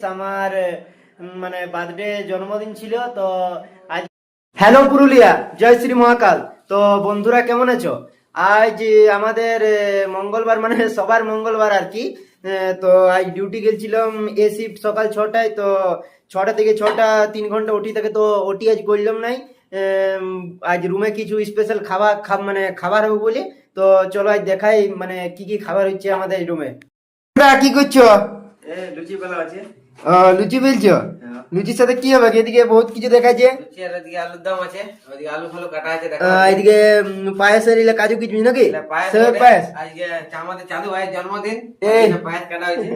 আমার মানে বার্থডে জন্মদিন ছিল তো আজ। হ্যালো পুরুলিয়া, জয় শ্রী মহাকাল। তো বন্ধুরা কেমন আছো? আজ আমাদের মঙ্গলবার, মানে সবার মঙ্গলবার আর কি। তো আজ ডিউটি গেছিলাম এ শিফট সকাল 6টায়। তো 6টা থেকে 6টা 3 ঘন্টা ওটি থেকে, তো ওটি আজ করলাম নাই। আজ রুমে কিছু স্পেশাল মানে খাবার হবে বলে। তো চলো আজ দেখাই মানে কি কি খাবার হচ্ছে আমাদের রুমে। কি করছো? লুচি বেলা আছে। লুচি বেলছো? লুচির সাথে কি হবে? এদিকে বহুত কিছু দেখাচ্ছে। লুচি আর এদিকে আলুর দম আছে, ওইদিকে আলু ফালু কাটা আছে এদিকে পায়েসের কাজু কিছু নাকি? পায়েস সেবের পায়েস। আজকে আমাদের চাঁদু ভাইয়ের জন্মদিন, এই। পায়েস কাটা হয়েছে।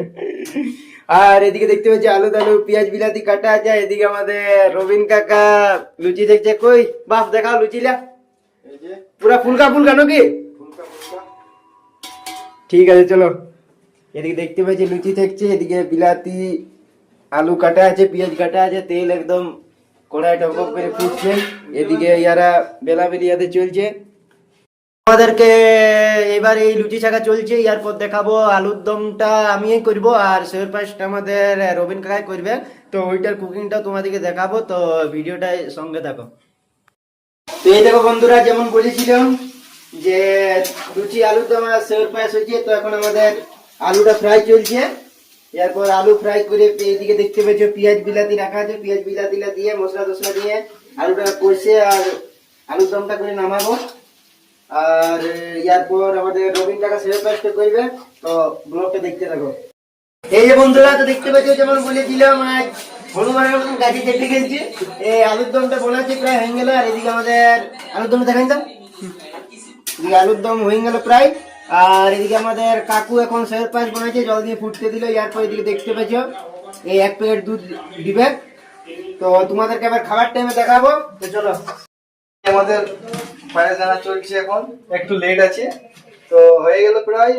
আর এদিকে দেখতে পাচ্ছি আলু টালু পেঁয়াজ বিলাতি কাটা আছে। এদিকে আমাদের রবিন কাকা লুচি দেখছে। কই বাপ দেখাও লুচিলা, পুরা ফুলকা ফুলকা নাকি? ঠিক আছে চলো। এদিকে দেখতে পাচ্ছি লুচি থাকছে, এদিকে বিলাতি আলু কাটা আছে, পেঁয়াজ কাটা আছে, তেল একদম কড়াই টক করে ফুটছে। এদিকে ইয়ারা বেলা বেরিয়াতে চলছে। আমাদেরকে এবার এই লুচি ছাকা চলছে, এরপর দেখাবো আলুর দমটা আমি করব আর সের পাশটা আমাদের রবিন কাকাই করবে। তো ওইটার কুকিংটা তোমাদেরকে দেখাবো, তো ভিডিওটা সঙ্গে থাকো। তো এই দেখো বন্ধুরা, যেমন বলেছিলাম যে লুচি আলুর দম আর সের পায়েস হচ্ছে। তো এখন আমাদের আলুটা ফ্রাই চলছে। এরপর আলু ফ্রাই করে এইদিকে দেখতে পাচ্ছ পেঁয়াজ বিলাতি রাখা আছে। পেঁয়াজ বিলাতি দিয়ে মশলা টসলা দিয়ে আলুটা কষে আর আলুর দমটা করে নামাবো। আর এরপর আমাদের রবিন কাকা সেভ পাস্ট করবে। তো ব্লগটা দেখতে থাকো। এই যে বন্ধুরা, তো দেখতে পাচ্ছ যেমন বলেছিলাম আজ হনুমানের মতন গাছে চেপে গেছি। এই আলুর দমটা বানাচ্ছি, প্রায় হয়ে গেল। আর এদিকে আমাদের আলুর দমটা দেখাই দাও। এদিকে আলুর দম হয়ে গেল প্রায়। আর এদিকে আমাদের কাকু এখন সেভ পাস বানাচ্ছে, জল দিয়ে ফুটতে দিল। এরপর এদিকে দেখতে পাচ্ছ এই 1 প্যাকেট দুধ দিবে। তো তোমাদেরকে আবার খাবার টাইমে দেখাবো। তো চলো। আমাদের পায়েস রান্না চলছে, এখন একটু লেট আছে। তো হয়ে গেল প্রায়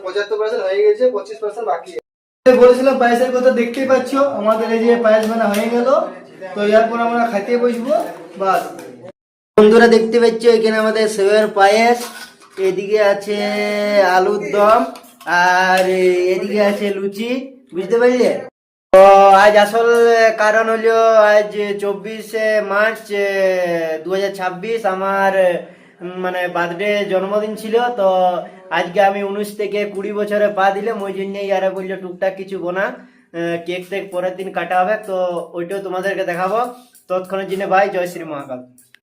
75% হয়ে গেছে, 25% বাকি আছে। বলেছিলাম পায়েসের কথা, দেখতেই পাচ্ছ আমাদের এই যে পায়েস বানা হয়ে গেল। তো এরপর আমরা খাইতে বসবো বাস। বন্ধুরা দেখতে পাচ্ছ এখানে আমাদের সেবের পায়েস, এদিকে আছে আলুর দম আর এদিকে আছে লুচি, বুঝতে পারলে? তো আজ আসল কারণ হলো আজ 24শে মার্চ 2026 আমার মানে বার্থডে জন্মদিন ছিল। তো আজকে আমি 19 থেকে 20 বছরে পা দিলাম। ওই জন্য ইয়ারা বললো টুকটাক কিছু বোনা, কেক টেক পরের দিন কাটা হবে। তো ওইটাও তোমাদেরকে দেখাবো। তৎক্ষণের জন্য ভাই, জয় শ্রী মহাকাল।